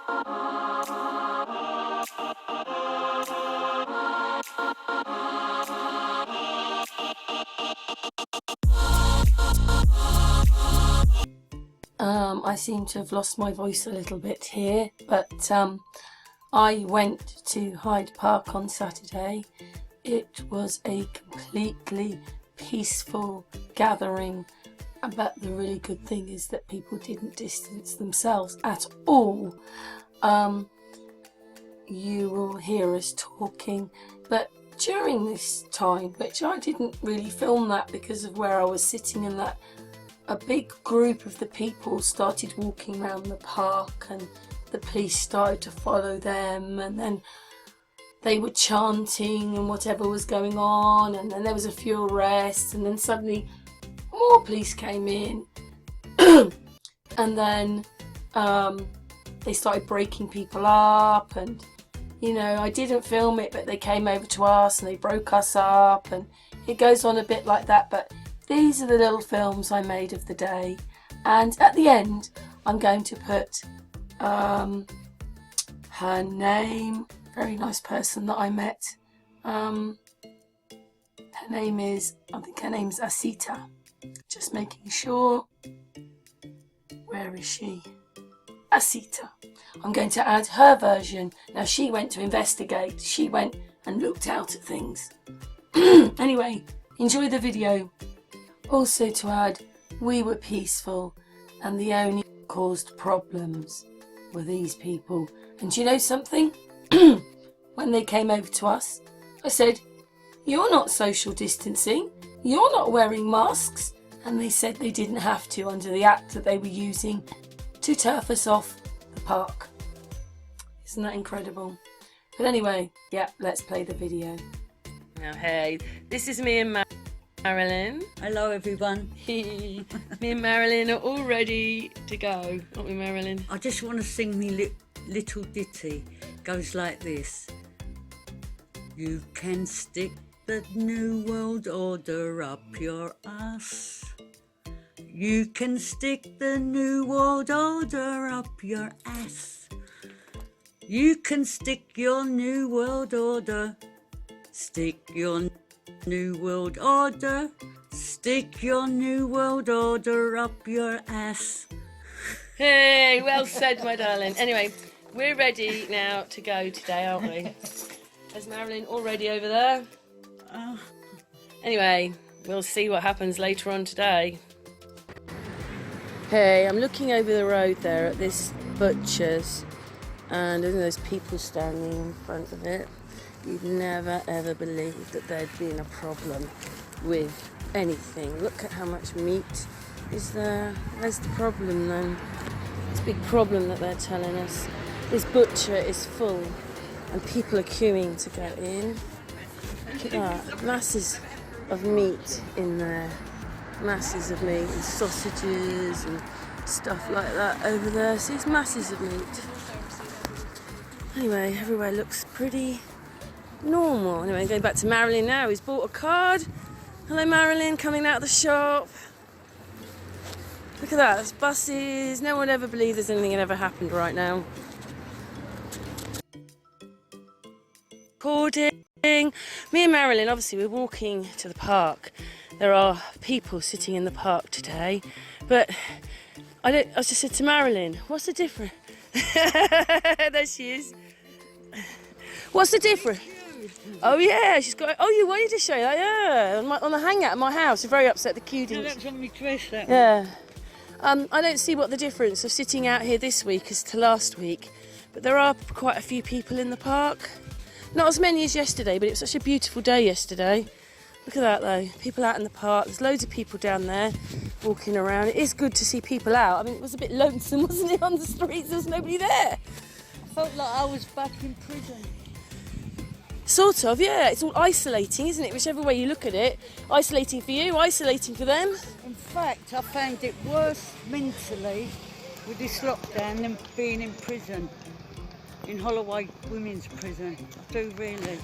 I seem to have lost my voice a little bit here, but I went to Hyde Park on Saturday. It was a completely peaceful gathering, but the really good thing is that people didn't distance themselves at all. You will hear us talking, but during this time, which I didn't really film that because of where I was sitting and that, a big group of the people started walking around the park and the police started to follow them, and then they were chanting and whatever was going on, and then there was a few arrests, and then suddenly more police came in and then they started breaking people up, and you know, I didn't film it, but they came over to us and they broke us up, and it goes on a bit like that. But these are the little films I made of the day, and at the end I'm going to put her name, very nice person that I met. Her name is, I think her name's Asita. Just making sure. Where is she? Asita. I'm going to add her version. Now, she went to investigate. She went and looked out at things. Anyway, enjoy the video. Also to add, we were peaceful and the only caused problems were these people. And do you know something? When they came over to us, I said, you're not social distancing. You're not wearing masks. And they said they didn't have to under the act that they were using to turf us off the park. Isn't that incredible? But anyway, yeah, let's play the video. Now, hey, this is me and Marilyn. Hello everyone. Me and Marilyn are all ready to go, aren't we, Marilyn? I just want to sing me little ditty. Goes like this. You can stick the New World Order up your ass. You can stick the New World Order up your ass. You can stick your New World Order. Stick your New World Order. Stick your New World Order up your ass. Hey, well said, my darling. Anyway, we're ready now to go today, aren't we? Is Marilyn already over there? Anyway, we'll see what happens later on today. Hey, I'm looking over the road there at this butcher's, and there's people standing in front of it. You'd never ever believe that there'd been a problem with anything. Look at how much meat is there. Where's the problem then? It's a big problem that they're telling us. This butcher is full and people are queuing to get in. Look at that, masses of meat in there. Masses of meat and sausages and stuff like that over there. See, it's masses of meat. Anyway, everywhere looks pretty normal. Anyway, going back to Marilyn now, who's bought a card. Hello Marilyn, coming out of the shop. Look at that, there's buses. No one ever believed there's anything that ever happened right now. Recording. Me and Marilyn, obviously, we're walking to the park. There are people sitting in the park today, but I just said to Marilyn, what's the difference? There she is. What's the difference? Oh yeah, she's got. Oh, you wanted to show that? Yeah, on the hangout at my house. You're very upset the queue didn't. No, that's on my dress. That yeah. I don't see what the difference of sitting out here this week is to last week, but there are quite a few people in the park. Not as many as yesterday, but it was such a beautiful day yesterday. Look at that though, people out in the park. There's loads of people down there walking around. It is good to see people out. I mean, it was a bit lonesome, wasn't it, on the streets? There was nobody there. I felt like I was back in prison. Sort of, yeah. It's all isolating, isn't it? Whichever way you look at it. Isolating for you, isolating for them. In fact, I found it worse mentally with this lockdown than being in prison. In Holloway Women's Prison. I do really.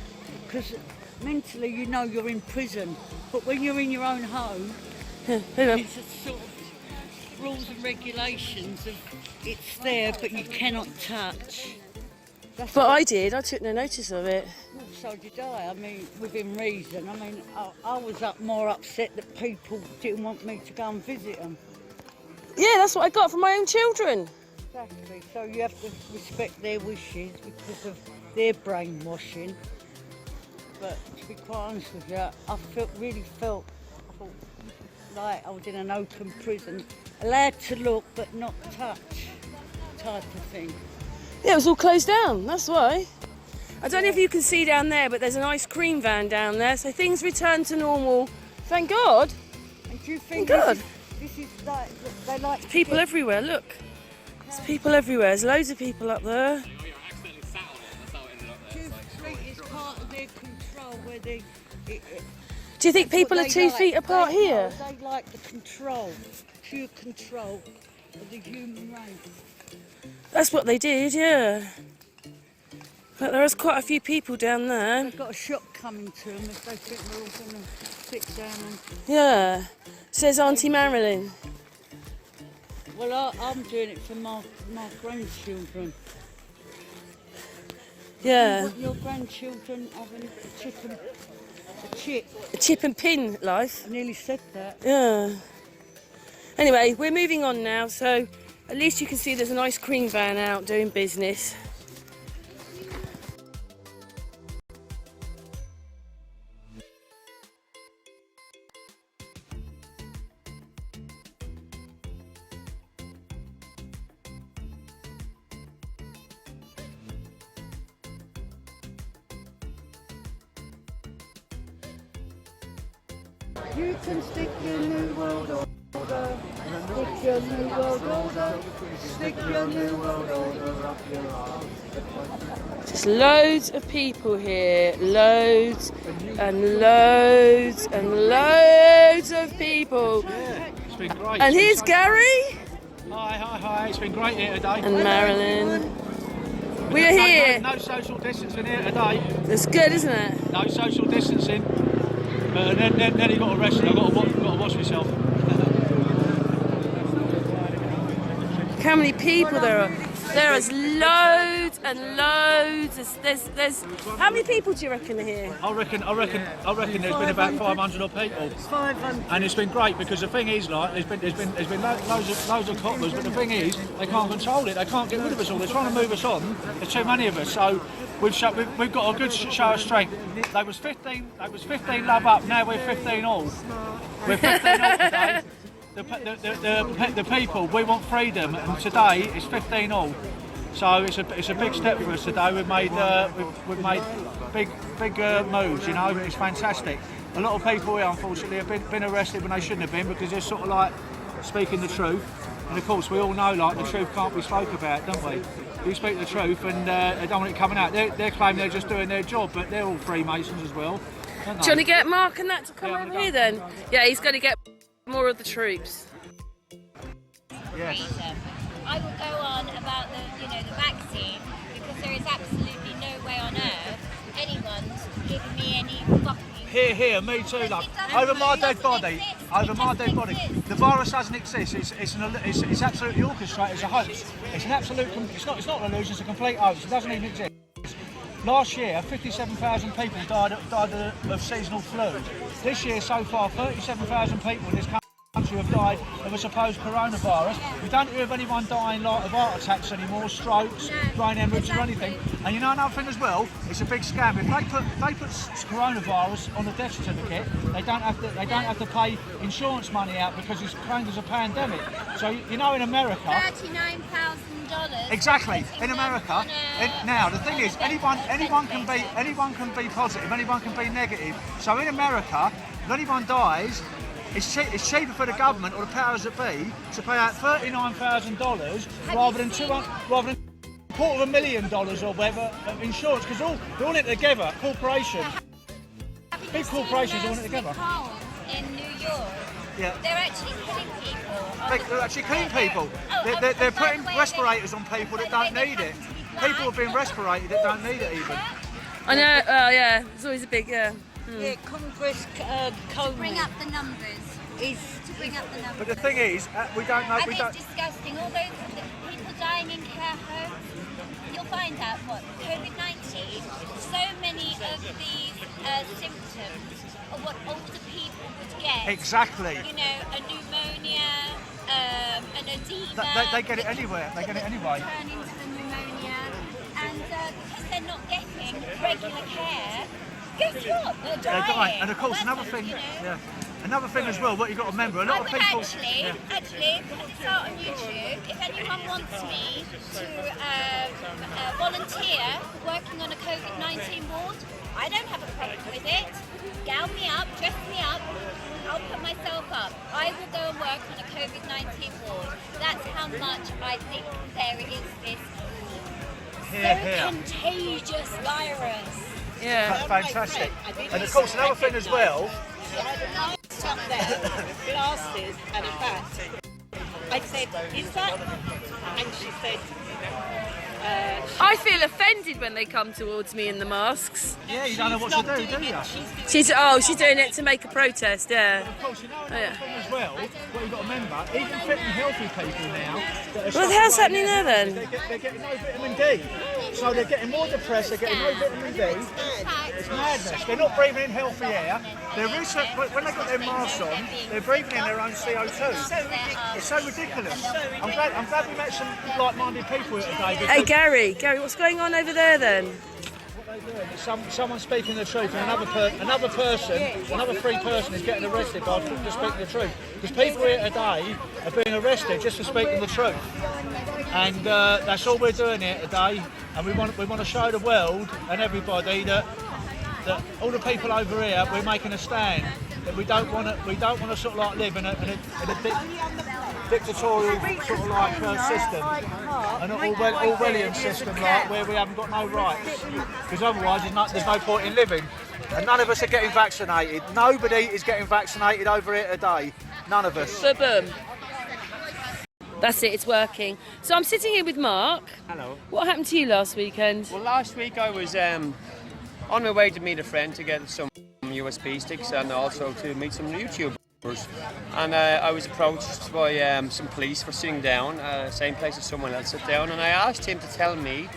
Because mentally you know you're in prison, but when you're in your own home, it's a sort of rules and regulations of it's there, but you cannot touch. But I did. I took no notice of it. Well, so did I. I mean, within reason. I mean, I was more upset that people didn't want me to go and visit them. Yeah, that's what I got from my own children. Exactly. So you have to respect their wishes because of their brainwashing. But to be quite honest with you, I really felt like I was in an open prison, allowed to look but not touch, type of thing. Yeah, it was all closed down, that's why. I don't know if you can see down there, but there's an ice cream van down there, so things returned to normal. Thank God. And do you think Thank God. This is like, they like There's people everywhere, look. There's people everywhere, there's loads of people up there. Do you think it's part of their control where they... Do you think people are 2 feet apart here? They like the control, pure control of the human race. That's what they did, yeah. But there was quite a few people down there. They've got a shock coming to them if they think we're all going to sit down and... Yeah, says Auntie Marilyn. Well, I'm doing it for my grandchildren. Yeah. Your grandchildren having A chip and pin life. I nearly said that. Yeah. Anyway, we're moving on now, so at least you can see there's an ice cream van out doing business. You can stick your new world order, stick your new world order, stick your new world order up your arse. Just loads of people here, loads and loads and loads of people. Yeah, it's been great. And here's Gary. Hi. It's been great here today. And Marilyn. We are here. No social distancing here today. That's good, isn't it? No social distancing. But then he got arrested. I've got to wash myself. How many people there are? There is loads and loads. There's how many people do you reckon are here? I reckon there's been about 500 odd people. 500. And it's been great because the thing is, like, there's been loads of coppers, but the thing is, they can't control it. They can't get rid of us all. They're trying to move us on. There's too many of us, so we've got a good show of strength. They was 15 love up. Now we're 15 all. We're 15 all today. The people, we want freedom, and today it's 15 all. So it's a big step for us today. We've made big moves. You know, it's fantastic. A lot of people here, unfortunately, have been arrested when they shouldn't have been because they're sort of like speaking the truth. And of course, we all know like the truth can't be spoke about, don't we? You speak the truth, and they don't want it coming out. They're claiming they're just doing their job, but they're all Freemasons as well. Do you want to get Mark and that to come Yeah, over here then? Yeah, he's going to get more of the troops. Yes. Freedom. I will go on about the vaccine because there is absolutely no way on earth anyone's giving me any fucking... Here, me too, love. Over my dead body. The virus doesn't exist. It's absolutely orchestrated. It's a hoax. It's an absolute. It's not an illusion. It's a complete hoax. It doesn't even exist. Last year, 57,000 people died of seasonal flu. This year, so far, 37,000 people in this country have died of a supposed coronavirus. We don't hear of anyone dying like of heart attacks anymore, strokes, brain hemorrhage or anything. And you know another thing as well, it's a big scam. If they put coronavirus on the death certificate, they don't have to pay insurance money out because it's claimed as a pandemic. So you know in America, $39,000. exactly, in America. Now the thing is, anyone can be positive, anyone can be negative. So in America, if anyone dies, it's cheaper for the government or the powers that be to pay out $39,000 rather than $250,000 or whatever of insurance, because they're all in it together. Corporations, big corporations, all in it together. In New York, Yeah. they're actually killing people. They're actually killing people. They're putting respirators on people that don't need it. People have been respirated that don't need it even. I know. Yeah, it's always a big Yeah, Congress code Bring up the numbers. is To bring up the numbers. But the thing is, we don't know. And it's disgusting. All those people dying in care homes, you'll find out what COVID-19, so many of these symptoms are what older people would get. Exactly. You know, a pneumonia, an edema. They get it anywhere. They get it anyway. Turn into a pneumonia, and because they're not getting regular care, guess what? They're dying. And of course, Well, another thing. you know, Yeah. Another thing as well, what you've got to remember, a lot of people... actually, put this out on YouTube. If anyone wants me to volunteer working on a COVID-19 ward, I don't have a problem with it. Gown me up, dress me up, I'll put myself up. I will go and work on a COVID-19 ward. That's how much I think there is this contagious virus. Yeah. Fantastic. And of course, another thing as well... Up there, glasses and a bat. I said, is that? And she said, I feel offended when they come towards me in the masks. Yeah, you don't know what to do you? She's doing it to make a protest, yeah. Of course, you know another thing as well, what you've got to remember, even fit and healthy people now... What the hell's happening there then? They're getting no vitamin D. So they're getting more depressed, they're getting no vitamin D. It's madness. They're not breathing in healthy air. When they've got their masks on, they're breathing in their own CO2. It's so ridiculous. I'm glad we met some like-minded people here today. Hey Gary, what's going on over there then? Someone speaking the truth, and another free person is getting arrested by just speaking the truth. Because people here today are being arrested just for speaking the truth, and that's all we're doing here today. And we want to show the world and everybody that all the people over here, we're making a stand. That we don't want to sort of like live in a dictatorial sort of like system, an Orwellian system like where we haven't got no rights, because otherwise there's no point in living. And none of us are getting vaccinated. Nobody is getting vaccinated over here today. None of us. Boom. That's it, it's working. So I'm sitting here with Mark. Hello. What happened to you last weekend? Well, last week I was on my way to meet a friend to get some USB sticks and also to meet some YouTubers. And I was approached by some police for sitting down, same place as someone else sat down, and I asked him to tell me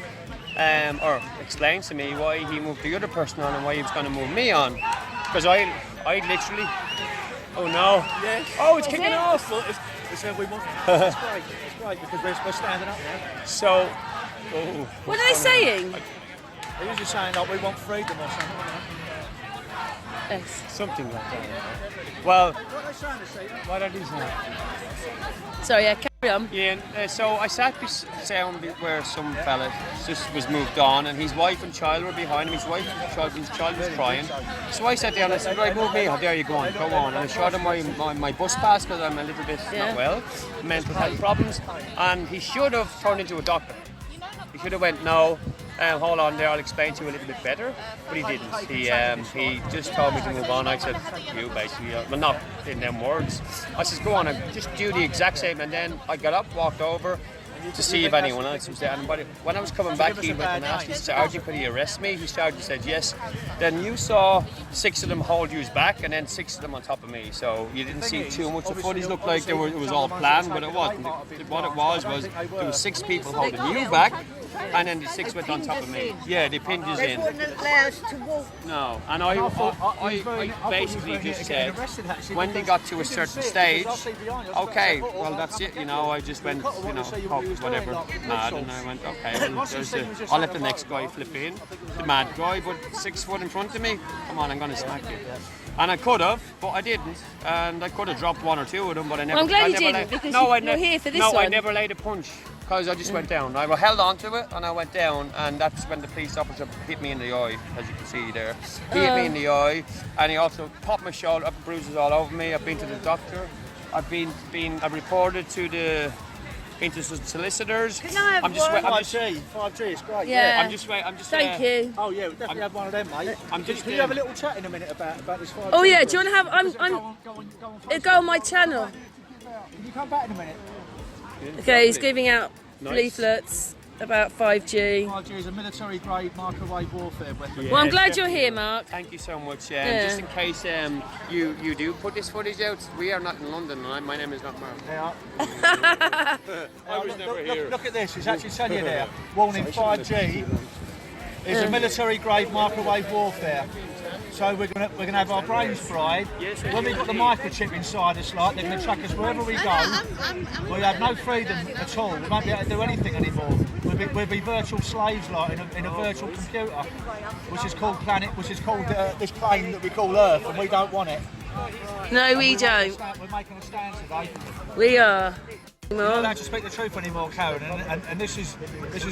or explain to me why he moved the other person on and why he was going to move me on. Because I literally... Oh no. Yes. Oh, it's kicking off. It's we want. It's great because we're standing up now. So... What are they saying? They're usually saying like we want freedom or something. Yes. Something like that. Well... What are they saying to say? What are these now? Sorry, yeah, carry on. Yeah, so I sat down where some fella just was moved on, and his wife and child were behind him. His child was crying. So I sat down and I said, right, move me. Oh, there you go on, go on. And I showed him my bus pass because I'm a little bit not well, mental health problems. And he should have turned into a doctor. He should have went, no, hold on there, I'll explain to you a little bit better. But he didn't. He just told me to move on. I said, you basically, well, not in them words. I said, go on, and just do the exact same. And then I got up, walked over to see if anyone else was there. And when I was coming back, he went and asked his sergeant, could he arrest me? His sergeant said yes. Then you saw 6 of them hold you back, and then 6 of them on top of me. So you didn't see too much of footage. It looked like it was all planned, but it wasn't. What it was there was 6 people holding you back, and then the 6 went on top of me. Yeah, they pinned us in. they wouldn't allow us to walk. No, and I basically just said, when they got to a certain stage, okay, well that's it, I just went, whatever, mad, and I went, okay, well, I'll let the next guy flip in, the mad guy, but 6 foot in front of me, come on, I'm going to smack you. And I could have, but I didn't, and I could have dropped 1 or 2 of them, but I never. Well, I'm glad you didn't, because you're here for this one. No, I never laid a punch. Because I just went down. I held on to it and I went down, and that's when the police officer hit me in the eye, as you can see there. He hit me in the eye, and he also popped my shoulder up, bruises all over me. I've been to the doctor. I've reported to the solicitors. Can I have one? 5G, it's great. Yeah. I'm just Thank you. Oh yeah, we'll definitely have one of them, mate. Can you have a little chat in a minute about this 5G? Oh yeah, do you want to have? It'll go on my channel. Can you come back in a minute? Okay, he's giving out leaflets. about 5G? 5G is a military-grade microwave warfare weapon. Well, I'm glad you're here, Mark. Thank you so much. Yeah. Just in case you do put this footage out, we are not in London, and my name is not Mark. Yeah. I was never here. Look at this. It's actually telling you there. Warning: 5G is a military-grade microwave warfare. So we're gonna have our brains fried. When we've got the microchip inside us, like they're gonna track us wherever we go. We have no freedom at all. We won't be able to do anything anymore. We'll be virtual slaves, like in a virtual computer, which is called this plane that we call Earth, and we don't want it. No, we don't. We're making a stand today. We are. We're not allowed to speak the truth anymore, Karen, and this is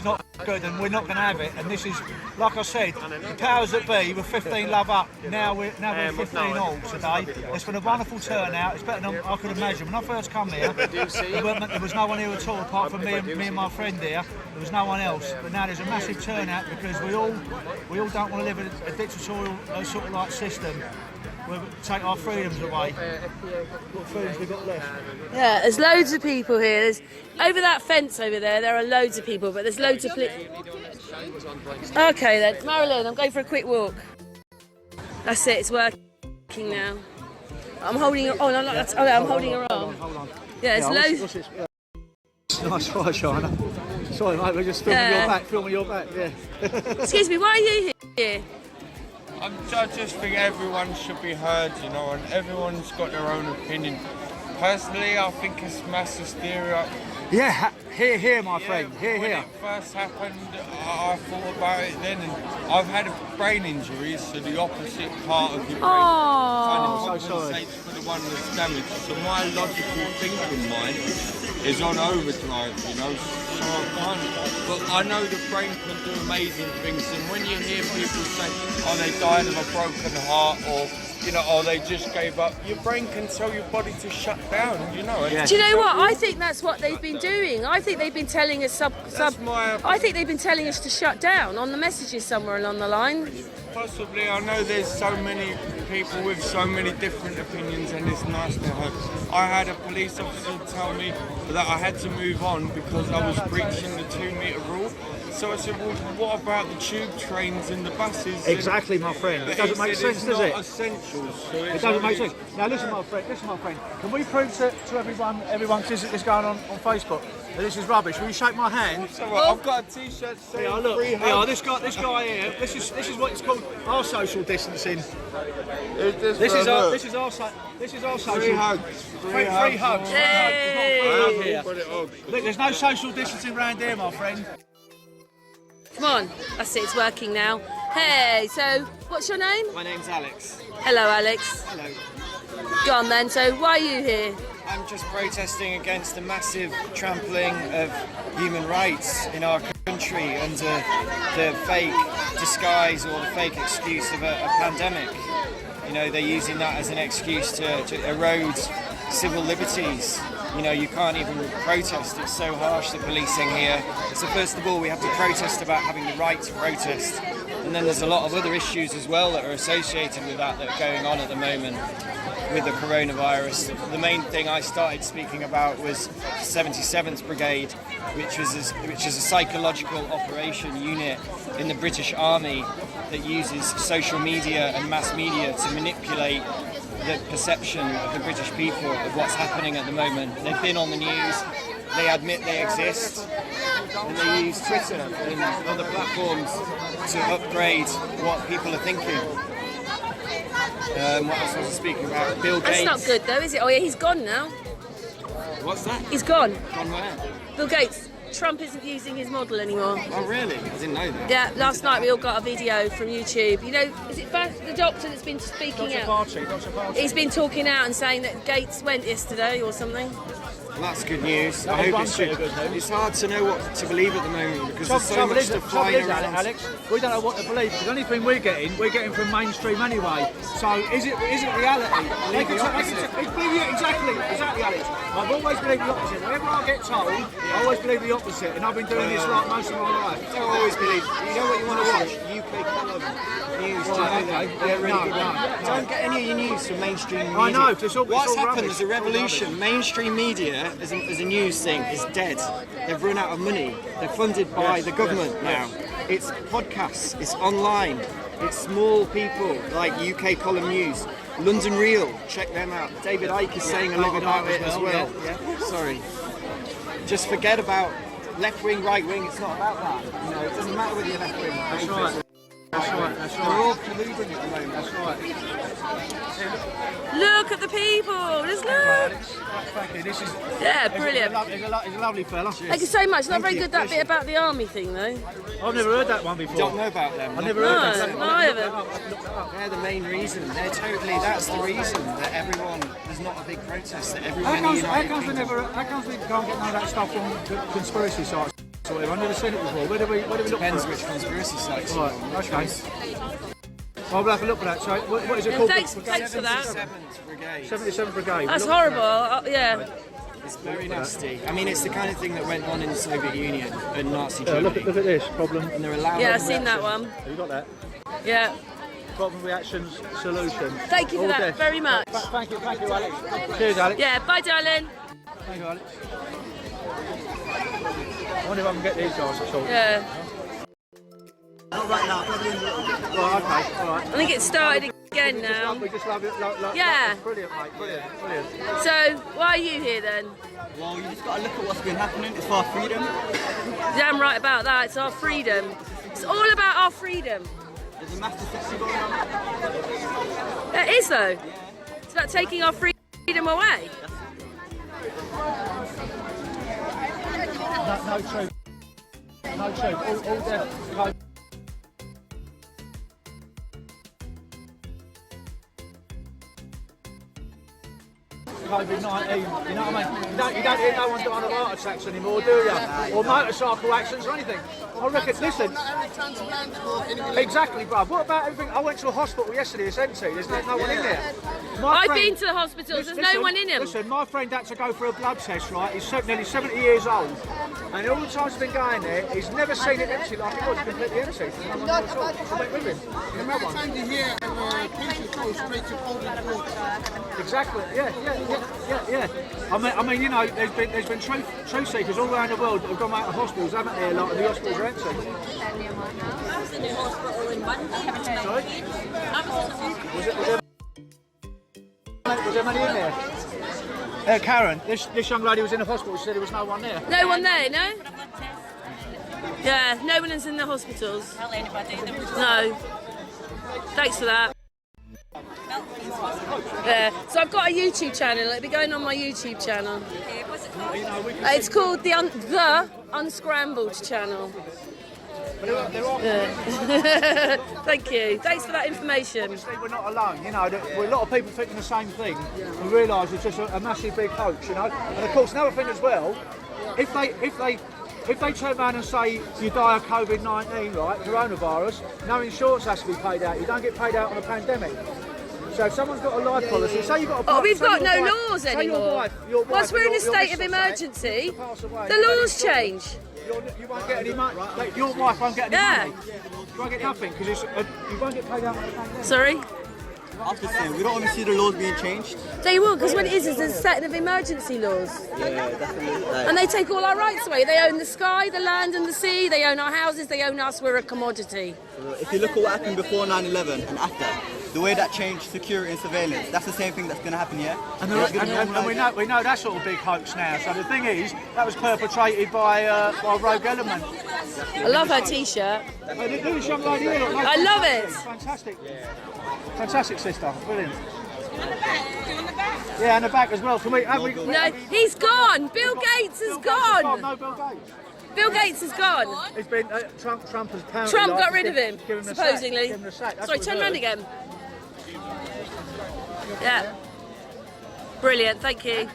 not good, and we're not going to have it. And this is, like I said, the powers that be were 15 love up. Now we're 15 all today. It's been a wonderful turnout. It's better than I could imagine. When I first come here, there was no one here at all apart from me and my friend here. There was no one else. But now there's a massive turnout because we all don't want to live in a dictatorial sort of like system. We'll take our freedoms away. What freedoms we got left? Yeah, there's loads of people here. There's, over that fence over there are loads of people, but there's loads of... Okay then, Marilyn, I'm going for a quick walk. That's it, it's working now. I'm holding her... Oh, no, that's... Oh, yeah, I'm holding her arm. Hold on. Yeah, there's loads... Nice try, Shana. Sorry, mate, we're just filming your back, yeah. Excuse me, why are you here? I just think everyone should be heard, you know, and everyone's got their own opinion. Personally, I think it's mass hysteria. Yeah, here, my friend, here. When it first happened, I thought about it then, and I've had a brain injury, so the opposite part of your brain kind of compensates for the one that's damaged. So my logical thinking mind is on overdrive, you know. So I can't, but I know the brain can do amazing things, and when you hear people say, oh, they died of a broken heart, or you know, or they just gave up, your brain can tell your body to shut down, you know. Yeah. Do you know what? I think that's what they've been doing. I think they've been telling us I think they've been telling us to shut down on the messages somewhere along the line. Possibly. I know there's so many people with so many different opinions, and it's nice to have. I had a police officer tell me that I had to move on because I was breaching the 2-metre rule. So I said, well, what about the tube trains and the buses? Exactly, my friend. It doesn't make sense, does it? Essentials, so it doesn't make sense. Now listen, my friend. Can we prove to everyone this going on Facebook that this is rubbish? Will you shake my hand? I've got a T-shirt saying free hugs. This guy here. This is what it's called. Our social distancing. This is our social. Free hugs. Free hugs. Hey. Look, there's no social distancing around here, my friend. Come on, that's it, it's working now. Hey, so what's your name? My name's Alex. Hello, Alex. Hello. Go on then, so why are you here? I'm just protesting against the massive trampling of human rights in our country under the fake disguise or the fake excuse of a pandemic. You know, they're using that as an excuse to erode civil liberties. You know, you can't even protest. It's so harsh, the policing here. So first of all, we have to protest about having the right to protest. And then there's a lot of other issues as well that are associated with that are going on at the moment with the coronavirus. The main thing I started speaking about was 77th Brigade, which is a psychological operation unit in the British Army that uses social media and mass media to manipulate the perception of the British people of what's happening at the moment. They've been on the news, they admit they exist, and they use Twitter and other platforms to upgrade what people are thinking. What else was I speaking about? Bill Gates. That's not good though, is it? Oh yeah, he's gone now. What's that? He's gone. Gone where? Bill Gates. Trump isn't using his model anymore. Oh really? I didn't know that. Yeah, last night we all got a video from YouTube. You know, is it the doctor that's been speaking out? He's been talking out and saying that Gates went yesterday or something. Well, that's good news. I hope it's true. It's hard to know what to believe at the moment because there's so much stuff flying around. Alex, we don't know what to believe because the only thing we're getting from mainstream anyway. So is it reality? Exactly, Alex. I've always believed the opposite. Whenever I get told, I always believe the opposite, and I've been doing this like most of my life. Don't always believe. You know what you want to watch? UK column news. Don't get any of your news from mainstream media. I know, it's all What's happened? rubbish. There's a revolution. Mainstream media, as a news thing, is dead. They've run out of money. They're funded by the government now. It's podcasts, it's online, it's small people like UK Column News. London Real, check them out. David Icke is saying a lot about it as well. Sorry. Just forget about left wing, right wing, it's not about that. You know, it doesn't matter whether you're left wing. That's right. That's right. That's They're right. all colluding at the moment. That's right. Look at the people. Just look. Thank you. This is. Yeah, brilliant. He's a lovely fella. Thank you so much. Not very you. good that bit about the army thing though. I've never heard that one before. You don't know about them. I've never heard that. No, I haven't. They're the main reason. That's the reason that there's not a big protest, that everyone in the United How comes we can't get none of that stuff from the conspiracy sites? I've never seen it before. Where do we look Depends for it? which conspiracy sites you Right, go on. okay. Well, we'll have a look at that. So, what is it called? Thanks for that. 77th Brigade. 77th Brigade. That's We'll look at horrible. Yeah. It's very nasty. I mean, it's the kind of thing that went on in the Soviet Union and Nazi that. Germany. Look at this problem. And they're allowed. Yeah, I've seen that one. Have you got that? Yeah. Problem, reactions, solutions. Thank you for All that death. very much. Thank you, Alex. Cheers, Alex. Yeah. Bye, darling. Thank you, Alex. I wonder if I can get these guys to talk. Yeah. Right, okay, all right. I think it started again now. We just love it. Yeah. Brilliant, mate. Brilliant. So, why are you here then? Well, you just gotta look at what's been happening. It's for our freedom. Damn right about that. It's our freedom. It's all about our freedom. There's a massive system going on. It is though. It's about taking our freedom away. No truth. No truth. All death. COVID-19, you know what I mean? You don't hear no one dying of heart attacks anymore, do you? Or motorcycle accidents or anything. I reckon, listen. Exactly, bruv. What about everything? I went to a hospital yesterday, it's empty, there's no one in there. I've been to the hospitals, there's no one in them. Listen, my friend had to go for a blood test, right? He's nearly 70 years old. And all the times he's been going there, he's never seen it empty like it was, completely empty. No one at all. I went with him. You know one? Exactly, yeah. I mean, you know, there's been truth seekers all around the world that have gone out of hospitals, haven't there? Like, and the hospitals are empty. I was in the hospital in Monday. Sorry? Was there many in there? Karen, this young lady was in the hospital. She said there was no one there. No one there, no? Yeah, no one is in the hospitals. Tell anybody there was No. Thanks for that. Yeah, so I've got a YouTube channel. It'll be going on my YouTube channel. what's it called? It's called the Unscrambled channel. Yeah. Thank you. Thanks for that information. Obviously, we're not alone. You know, a lot of people thinking the same thing. We realise it's just a massive big hoax. You know, and of course, another thing as well. If they turn around and say you die of COVID-19, right, coronavirus, no insurance has to be paid out. You don't get paid out on a pandemic. So if someone's got a life policy, say you've got a... Oh, we've got no wife, laws anymore. Once we're in a state of emergency, the laws change. You won't get any money. Like, your wife won't get any Yeah. money. You won't get nothing because you won't get paid out on a pandemic. Sorry? I'm just saying, we don't want to see the laws being changed. They will, because what it is a set of emergency laws. Yeah, definitely. And they take all our rights away. They own the sky, the land and the sea. They own our houses. They own us. We're a commodity. If you look at what happened before 9/11 and after, the way that changed security and surveillance, that's the same thing that's going to happen here. And we know that's all a big hoax now. So the thing is, that was perpetrated by rogue element. I love her T-shirt. Look at this young lady here. Look, I love it. Fantastic. Fantastic, sister. Brilliant. Yeah, and the back as well. Can we? No, he's gone. Bill Gates is gone. No, Bill Gates. Bill Gates is gone. It's been Trump has apparently. Trump like got to rid of him, give him the supposedly. Sack, give him the sack. That's Sorry, what turn we around heard. again. Yeah. Brilliant, thank you.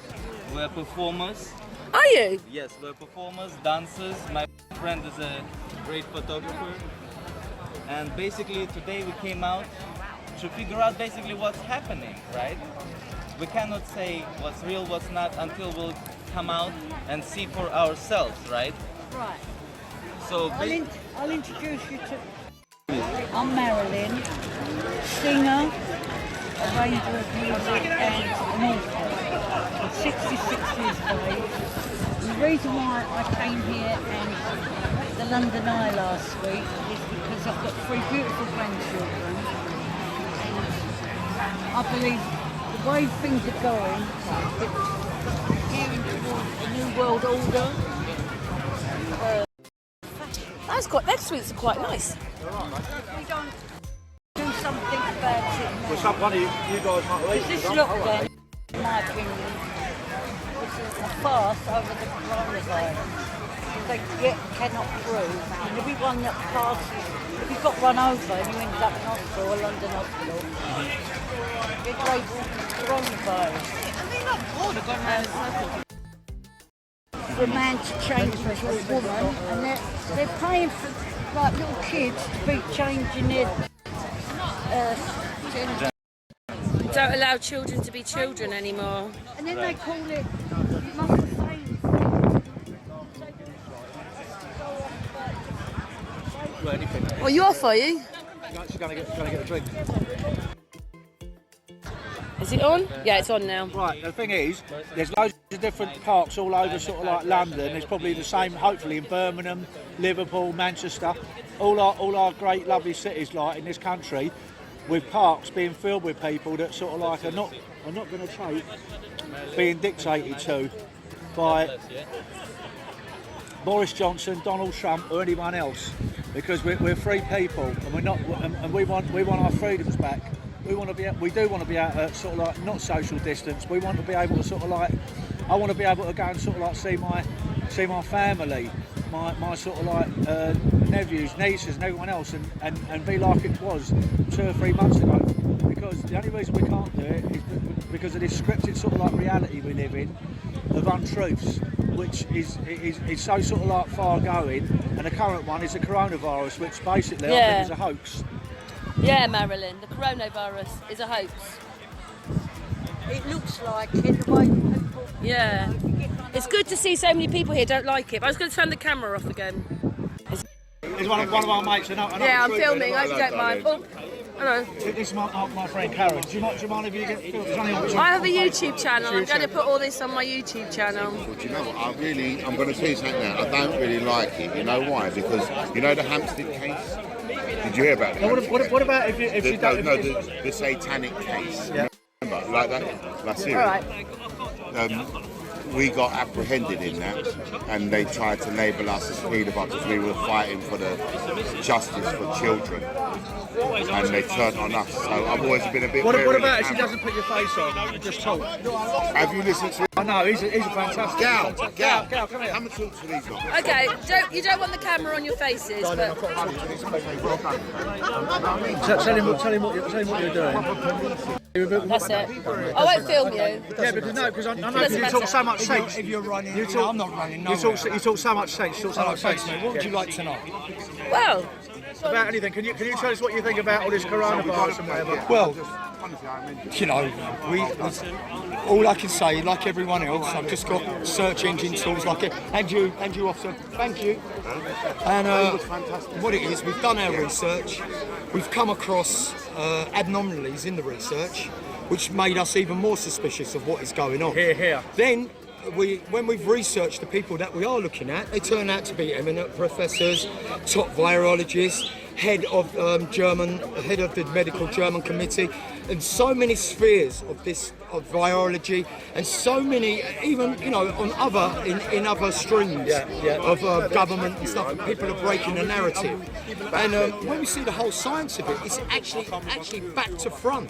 We're performers. Are you? Yes, we're performers, dancers. My friend is a great photographer. And basically today we came out to figure out basically what's happening, right? We cannot say what's real, what's not until we'll come out and see for ourselves, right? Right. So I'll introduce you to I'm Marilyn, singer, arranger of music and an author. I'm 66 years of age. The reason why I came here and the London Eye last week is because I've got 3 beautiful grandchildren. I believe the way things are going, it's gearing towards a new world order. Their sweets are quite nice. We don't do something about it now. Well, one of you guys might leave. This lockdown, in my opinion, is a farce over the coronavirus. They cannot prove, and everyone that passes, if you got run over and you end up in hospital, a London hospital, it's labelled coronavirus. For a man to change into a woman, and they're paying for like little kids to be changing their gender. Don't allow children to be children anymore. And then they call it, you must have seen. Well, you off, are you? She's going to get a drink. Is it on? Yeah, it's on now. Right, the thing is, there's loads of different parks all over sort of like London. There's probably the same, hopefully, in Birmingham, Liverpool, Manchester, all our great, lovely cities like in this country, with parks being filled with people that sort of like are not going to take being dictated to by Boris Johnson, Donald Trump, or anyone else, because we're free people and we're not, and we want our freedoms back. We do want to be able to sort of like not social distance. We want to be able to sort of like, I want to be able to go and sort of like see my family, my sort of like nephews, nieces, and everyone else, and be like it was 2 or 3 months ago. Because the only reason we can't do it is because of this scripted sort of like reality we live in of untruths, which is so sort of like far going. And the current one is the coronavirus, which basically I think is a hoax. Yeah, Marilyn, the coronavirus is a hoax. It looks like it, the way people... Yeah. It's good to see so many people here don't like it, but I was going to turn the camera off again. It's one of our mates. Yeah, I'm filming, I hope you don't mind. Oh, hello. This is my friend Karen. Do you mind if you get filmed? I have a YouTube channel. I'm going to put all this on my YouTube channel. Well, do you know what? I'm going to tell you something now. I don't really like it. You know why? Because you know the Hampstead case. Did you hear about it? What about if you don't? No, the satanic case. Yeah. Remember, like that? Like seriously. All right. We got apprehended in that, and they tried to label us as paedophiles because we were fighting for the justice for children, and they turned on us. So I've always been a bit. What about if she doesn't put your face on and just talk? Have you listened to? I know he's a fantastic. Gal, come here. Come and talk to these lot. Okay, you don't want the camera on your faces, but... Tell him what you're doing. That's it. I won't film you. Yeah, because I know you talk so much sense. If you're running, I'm not running. You talk so much sense. What would you like to know? Well, about anything. Can you tell us what you think about all this coronavirus and whatever? Well, you know, all I can say, like everyone else, I've just got search engine tools like it. And you, officer, thank you. And what it is, we've done our research. We've come across anomalies in the research, which made us even more suspicious of what is going on. Here. Then, when we've researched the people that we are looking at, they turn out to be eminent professors, top virologists, head of the medical German committee, and so many spheres of virology, and so many, even in other streams of government and stuff. And people are breaking the narrative, and when we see the whole science of it, it's actually back to front.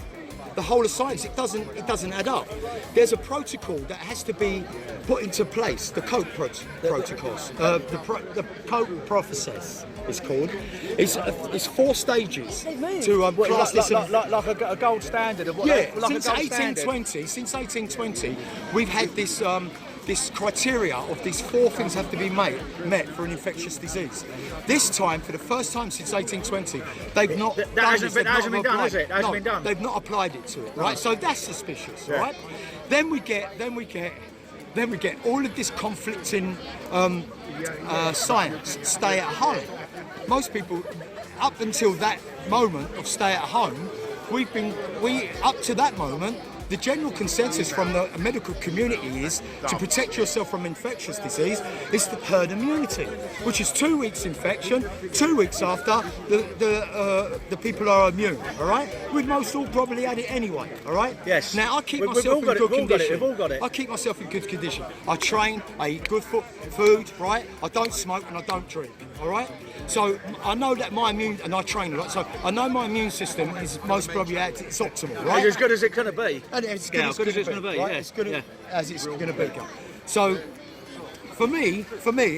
The whole of science, it doesn't add up. There's a protocol that has to be put into place. The Koch protocols, the Koch process is called. It's 4 stages to class this. Like a gold standard of what? Yeah, since 1820, we've had this. This criteria of these 4 things have to be met for an infectious disease. This time, for the first time since 1820, they've not done this. That hasn't been done, has it? That hasn't been done. They've not applied it to it, right? So that's suspicious, right? Then we get all of this conflicting science. Stay at home. Most people up until that moment of stay at home, up to that moment, the general consensus from the medical community is to protect yourself from infectious disease is the herd immunity, which is 2 weeks infection, 2 weeks after the people are immune. All right, we'd most all probably had it anyway. All right. Yes. Now I keep myself in good condition. We've all got it. I keep myself in good condition. I train. I eat good food. Right. I don't smoke and I don't drink. All right. So I know that and I train a lot. So I know my immune system is most probably at its optimal. Right. It's as good as it can be. And it's good as it's going to be, right? As good as it's going to be. So, for me,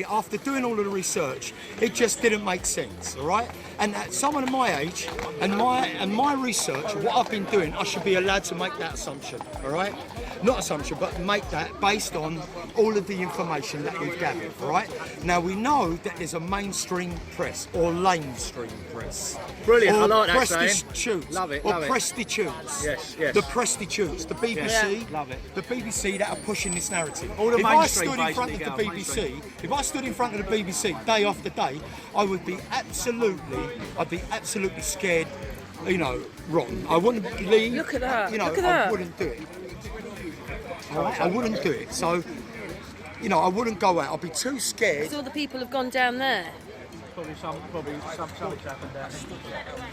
after doing all of the research, it just didn't make sense, all right? And at someone of my age and my research, what I've been doing, I should be allowed to make that assumption, all right? Not assumption, but make that based on all of the information that we've gathered, all right? Now, we know that there's a mainstream press or lamestream press. Brilliant, or I like that saying. Prostitutes. Love it, or love it. prostitutes. Yes. The prostitutes, the BBC, Yes. Love it. the BBC that are pushing this narrative. All the If I mainstream, stood in front of basically, the BBC, if I stood in front of the BBC day after day, I would be absolutely scared, rotten. I wouldn't believe. Look at that. Look at that. I wouldn't do it. All right? I wouldn't do it. So, I wouldn't go out. I'd be too scared. So all the people have gone down there. Probably something's happened down there.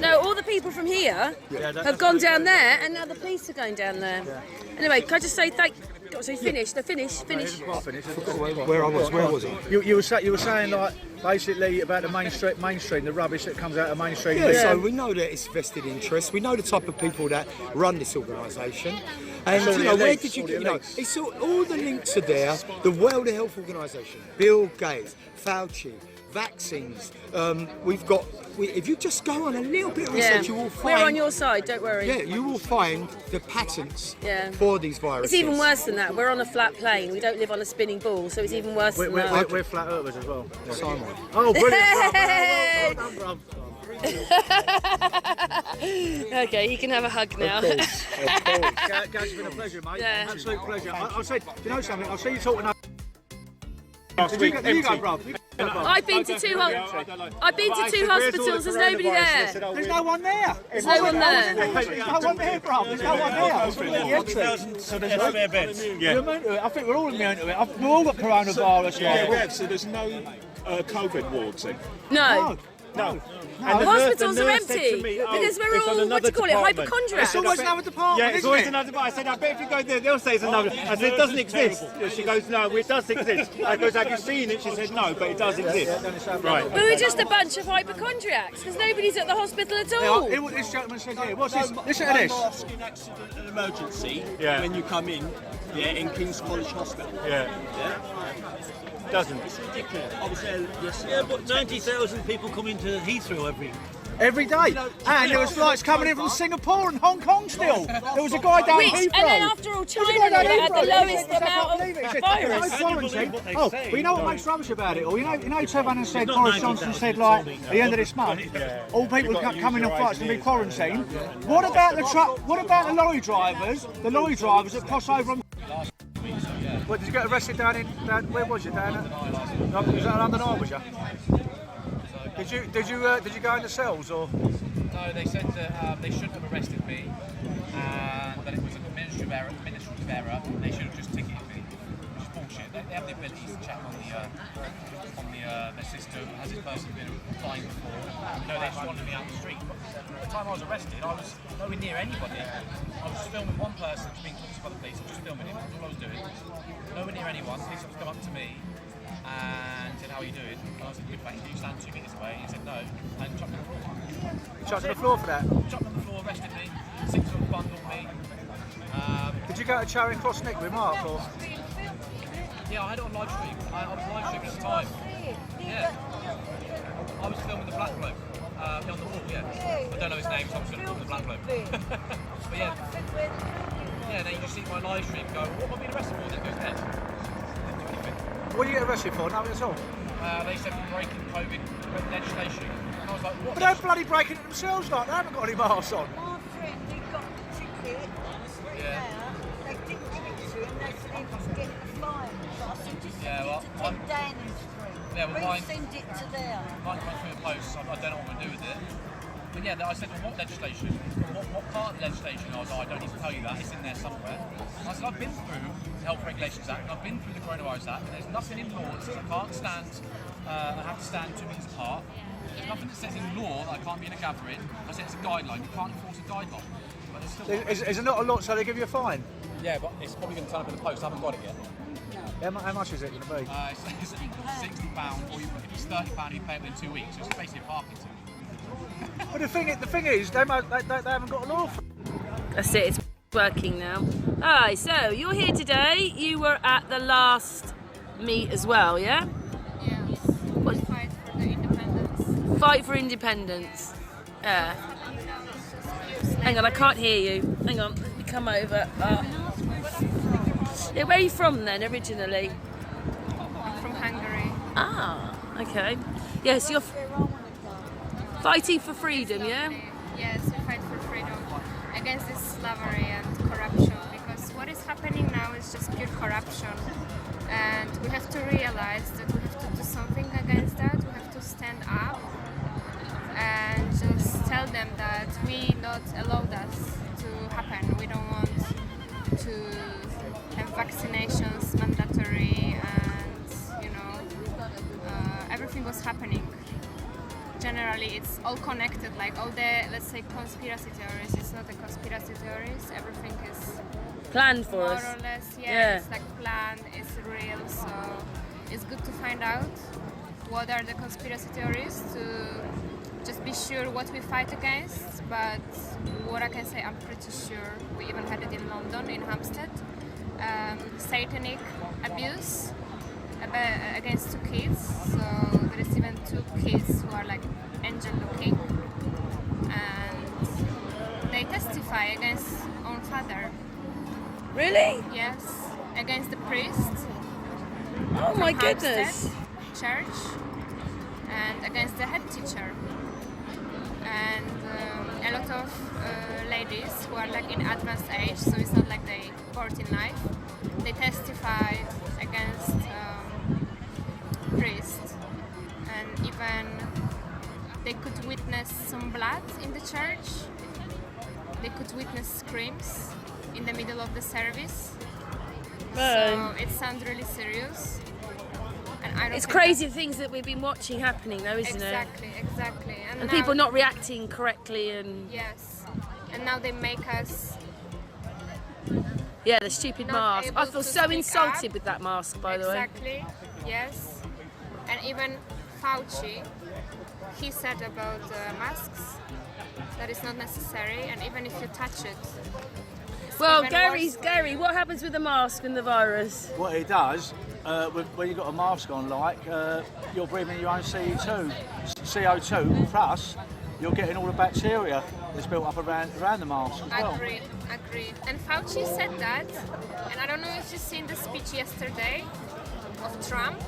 No, all the people from here have gone down there, and now the police are going down there. Anyway, can I just say finish. Where was I? You were saying like basically about the mainstream, the rubbish that comes out of mainstream. Yeah, so we know that it's vested interest. We know the type of people that run this organisation. And where did you get? It's all the links are there. The World Health Organisation, Bill Gates, Fauci, vaccines. If you just go on a little bit of research, you will find. We're on your side, don't worry. Yeah, you will find the patents for these viruses. It's even worse than that. We're on a flat plane. We don't live on a spinning ball, so it's even worse than that. We're flat earthers as well. Yeah. Simon. Oh, brilliant! Well done, Okay, he can have a hug now. Of course. Gaz, it's been a pleasure, mate. Yeah. Absolute pleasure. I'll say, do you know something? I'll see you talking. Did you go, bruv? I've been to two hospitals. There's nobody there. There's no one there. There's no one there. There's no one there, bruv. There's no one there. So there's no spare beds. Yeah. I think we're all immune to it. We've all got coronavirus. Yeah, we have. So there's no COVID wards then? No. And hospitals are empty because we're all, what do you call it, hypochondriacs. It's always another department. Yeah, it's always another department. I said, I bet if you go there, they'll say it's another. I said, it doesn't exist. She goes, no, it does exist. I goes, have you seen it? She said, no, but it does exist. Right. But we're just a bunch of hypochondriacs because nobody's at the hospital at all. This gentleman said here, what's this? Listen to this. Mask in accident and emergency when you come in, in King's College Hospital. Yeah. Doesn't. It's ridiculous. I was there yesterday. Yeah, but 90,000 people come into Heathrow every day. And there was flights coming in from Singapore and Hong Kong still. There was a guy down Heathrow. And then after all, China had the lowest amount of virus. But you know what makes rubbish about it all? You know Trevor said, Boris Johnson said, like, at the end of this month, all people coming on flights can be quarantined. What about the lorry drivers? The lorry drivers that cross over on... What, did you get arrested down where was you, down at? Was that London Eye, was you? Did you go into cells or? No, they said that they shouldn't have arrested me, and that it was an administrative error. They should have just ticketed me, which is bullshit. They have the ability to check on the system. Has this person been applying before? No, they just wanted me out the street. But at the time I was arrested, I was nowhere near anybody. I was just filming one person being talked by the police. I was just filming him. That's all I was doing. Nowhere near anyone. Police officer come up to me and said, "How are you doing?" And I was like, "Good, thank you. Stand 2 meters away." He said, "No," and chucked me on the floor. Chucked on the floor for that? Chucked on the floor, arrested me, 6 foot bundled me. Did you go to Charing Cross Nick with Mark or? Yeah, I had it on live stream. I was live streaming at the time. Yeah. I was filming the black bloke on the wall, I don't know his name, so I'm just going to call him the black bloke. But yeah, then you just see my live stream go, what am I being arrested for? Then it goes dead. Didn't do anything. What did you get arrested for? Nothing at all? They said breaking COVID legislation. And I was like, what? But they're bloody breaking it themselves, like, they haven't got any masks on. My friend, he got a ticket, they didn't give it to him, they said he was getting a fine. But I said, just get Downing Street. Yeah, well, mine Send it to there. went through the post, so I don't know what I'm going to do with it. But yeah, I said, well, what legislation? What part of the legislation? I was like, I don't need to tell you that, it's in there somewhere. I said, I've been through the Health Regulations Act, and I've been through the Coronavirus Act, and there's nothing in law that says I can't stand, I have to stand 2 meters apart. There's nothing that says in law that I can't be in a gathering. I said it's a guideline, you can't enforce a guideline. But it's still... Is it not a lot, so they give you a fine? Yeah, but it's probably going to turn up in the post, I haven't got it yet. How much is it going to be? It's £60, or if it's £30, you pay it within 2 weeks, so it's basically a parking ticket. But the thing is, they haven't got a law for it. That's it, it's working now. Hi, so you're here today. You were at the last meet as well, yeah? Yes. Fight for the independence. Fight for independence. Yeah. Hang on, I can't hear you. Hang on, let me come over. Yeah, where are you from then, originally? I'm from Hungary. Ah, okay. Yes, you're fighting for freedom, yeah? Yes, we fight for freedom against this slavery and corruption, because what is happening now is just pure corruption, and we have to realize that we have to do something against that. We have to stand up and just tell them that we not allow that to happen. We don't want to have vaccinations mandatory, and everything was happening. Generally, it's all connected, like all the, let's say, conspiracy theories. It's not a conspiracy theories, everything is planned for more us. More or less, yeah. It's like planned, it's real, so it's good to find out what are the conspiracy theories to just be sure what we fight against. But what I can say, I'm pretty sure, we even had it in London, in Hampstead, satanic abuse against 2 kids. So there is even 2 kids who are like angel looking, and they testify against own father. Really? Yes, against the priest. Oh my Hampstead goodness. Church, and against the head teacher, and a lot of ladies who are like in advanced age, so it's not like they 14 life. They testified against priest, and even they could witness some blood in the church. They could witness screams in the middle of the service. So it sounds really serious. And I don't it's think crazy things that we've been watching happening though, isn't exactly, it? Exactly. And now, people not reacting correctly and... Yes. And now they make us... Yeah, the stupid not mask. able I feel to so speak insulted up. with that mask, by the way. Exactly, yes. And even Fauci, he said about masks that it's not necessary, and even if you touch it. Well, Gary, what happens with the mask and the virus? What it does, when you've got a mask on, you're breathing your own CO2, plus you're getting all the bacteria that's built up around the mask as well. Agreed. And Fauci said that, and I don't know if you've seen the speech yesterday of Trump.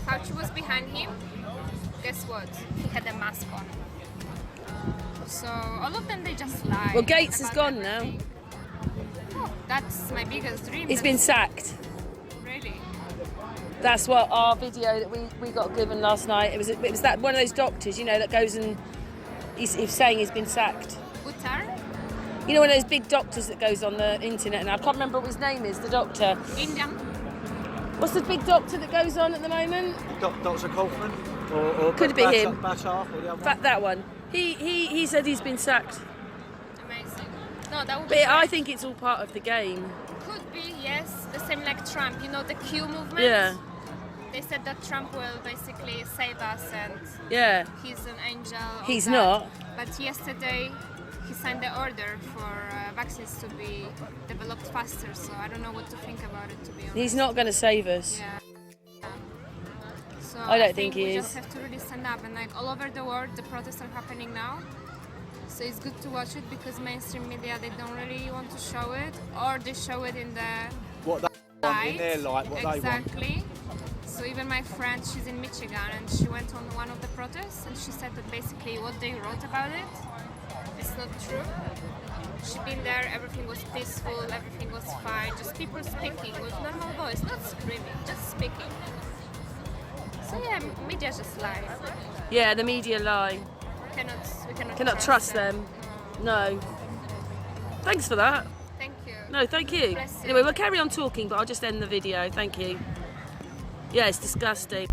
Fauci was behind him. Guess what? He had a mask on. So all of them, they just lie. Well, Gates is gone everything. Oh, that's my biggest dream. He's been sacked. Really? That's what our video that we got given last night. It was that one of those doctors, that goes and he's saying he's been sacked. Uttar? You know, one of those big doctors that goes on the internet, and I can't remember what his name is. The doctor. Indian. What's the big doctor that goes on at the moment? Dr. Kaufman, or could it be him? Batar, or the other one? That one. He said he's been sacked. Amazing. No, that would But be I great. think it's all part of the game. Could be, yes. The same like Trump, the Q movement. Yeah. They said that Trump will basically save us and Yeah. he's an angel. all He's that. not. But yesterday he signed the order for vaccines to be developed faster, so I don't know what to think about it, to be honest. He's not going to save us. Yeah. So I don't think we he just is. have to really stand up, and like all over the world the protests are happening now. So it's good to watch it because mainstream media, they don't really want to show it, or they show it in the What they want in their light, what they want. exactly. So even my friend, she's in Michigan, and she went on one of the protests, and she said that basically what they wrote about it, it's not true. She'd been there, everything was peaceful, everything was fine, just people speaking with normal voice, not screaming, just speaking. So yeah, media just lies. Yeah, the media lie. We Cannot trust them. No. Thanks for that. Thank you. No, thank you. Bless you. Anyway, we'll carry on talking, but I'll just end the video. Thank you. Yeah, it's disgusting.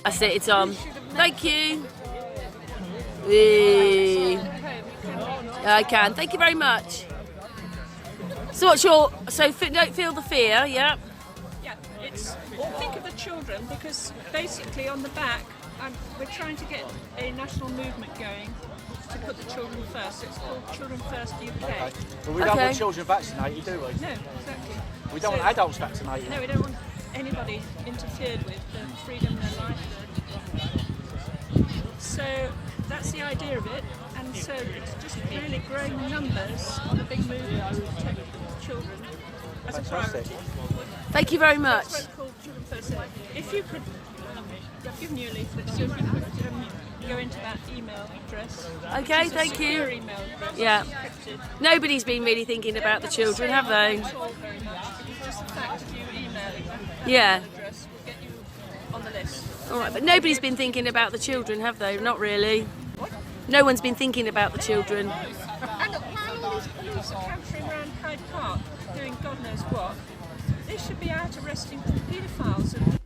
That's it, it's on. Thank you. Whee. I can. Thank you very much. So what's your... So don't feel the fear, yeah? Yeah, it's... Think of the children, because basically on the back, we're trying to get a national movement going to put the children first. It's called Children First UK. Okay. Well, we don't want children vaccinated, do we? No, exactly. We don't want adults vaccinated. No, we don't want anybody interfered with the freedom of their life. So that's the idea of it, and so it's just really growing the numbers on a big movement to protect children as a priority. Thank you very much. That's why it's called Children First. If you could, I've given you a leaflet, so if you could go into that email address. Okay, thank you. Email address, yeah. encrypted. Nobody's been really thinking about the children, have they? Not at all very much, because just the fact of you emailing that Yeah. address will get you on the list. All right, but nobody's been thinking about the children, have they? Not really. No one's been thinking about the children. And while all these police are cantering around Hyde Park doing God knows what, they should be out arresting paedophiles and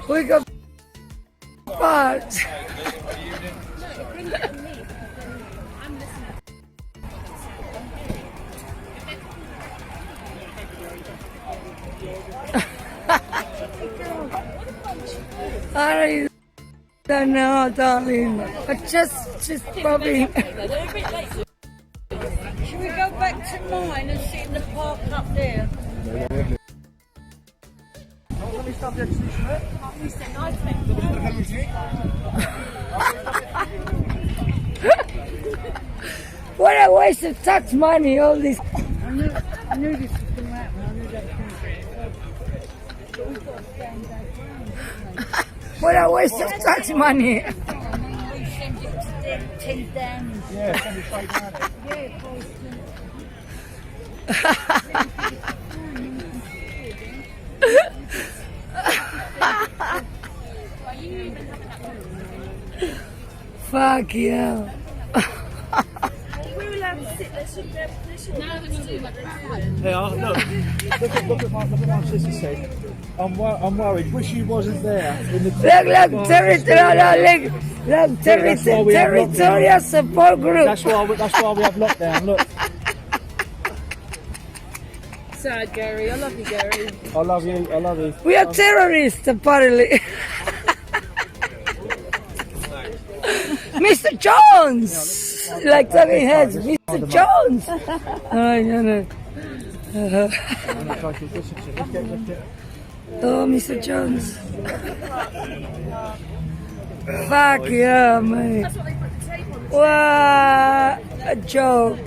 we got parts. I don't know, darling. But just probably. Should we go back to mine and sit in the park up there? What a waste of tax money, all this. I knew this was going to happen. I knew that was going to happen. What a waste of tax money. We send it to them, 10 down. Yeah, send it straight down there. Yeah, of course. Fuck yeah. we're allowed to sit there, should they should know what to do what they're doing. Yeah, look at what my sister said. I'm worried. Wish you wasn't there. In the Look, territorial support group. That's why we have lockdown. Look. Sad, Gary. I love you, Gary. I love you. I love you. We are terrorists, apparently. Mr. Jones! Like talking heads. Mr. Jones! Oh, Mr. Jones. Fuck yeah, man. What a joke.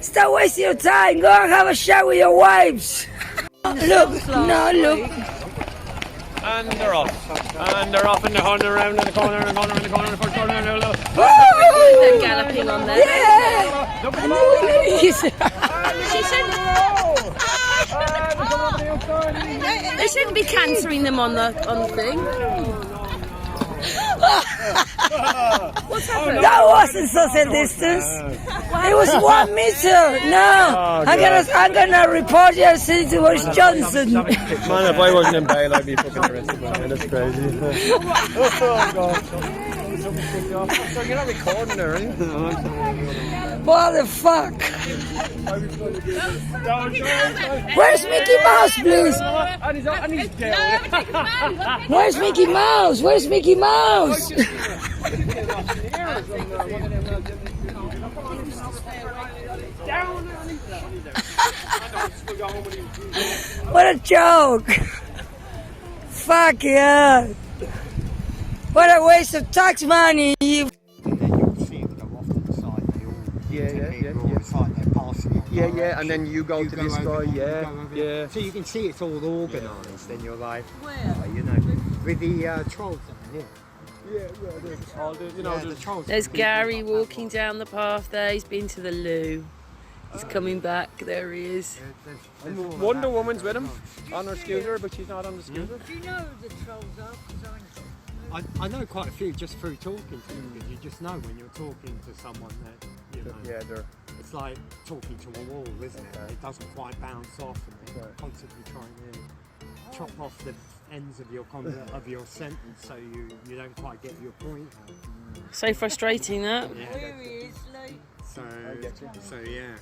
Stop wasting your time. Go and have a shower with your wives. Look, no, look. And they're off. And they're off in the corner, around in the corner, in the corner, in the corner, in the first corner, in the corner. They're galloping on there. Yeah! I knew it. She said they shouldn't be cantering them on the thing. What's happened? That wasn't social distance. It was 1 meter. No, I'm gonna report you as soon as Boris Johnson. Man, if I wasn't in bail, I'd be fucking arrested, man. That's crazy. Oh, God. So you're not recording there, are you? What the fuck? Where's Mickey Mouse, please? Where's Mickey Mouse? Where's Mickey Mouse? What a joke! Fuck yeah! What a waste of tax money! You. Yeah, and then you go to this guy, yeah. So you can see it's all organised, and you're like, you know, with the trolls down here. The trolls. There's Gary walking down the path there. He's been to the loo. He's coming back. There he is. And Wonder Woman's with him on her scooter, but she's not on the scooter. Do you know who the trolls are? I know quite a few just through talking to them, because you just know when you're talking to someone that, you know, it's like talking to a wall, isn't it? It doesn't quite bounce off, and they're constantly trying to chop off the ends of your sentence, so you don't quite get your point out. So frustrating that. So yeah.